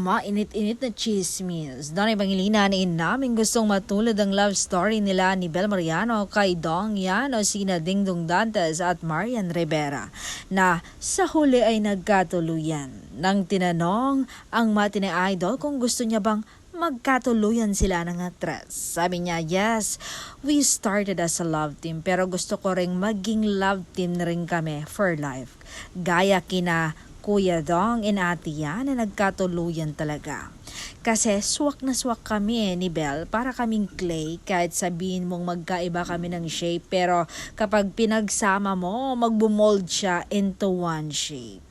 Mainit-init na chismis. Danay pangilinanin namin gustong matulad ang love story nila ni Bel Mariano kay Dong Yan o sina Dingdong Dantes at Marian Rivera na sa huli ay nagkatuluyan. Nang tinanong ang matine idol kung gusto niya bang magkatuluyan sila ng actress. Sabi niya, yes, we started as a love team pero gusto ko ring maging love team na rin kami for life. Gaya kina Kuya Dong and Ate Yan na nagkatuluyan talaga. Kasi swak na swak kami ni Bel, para kaming clay kahit sabihin mong magkaiba kami ng shape pero kapag pinagsama mo, magbumold siya into one shape.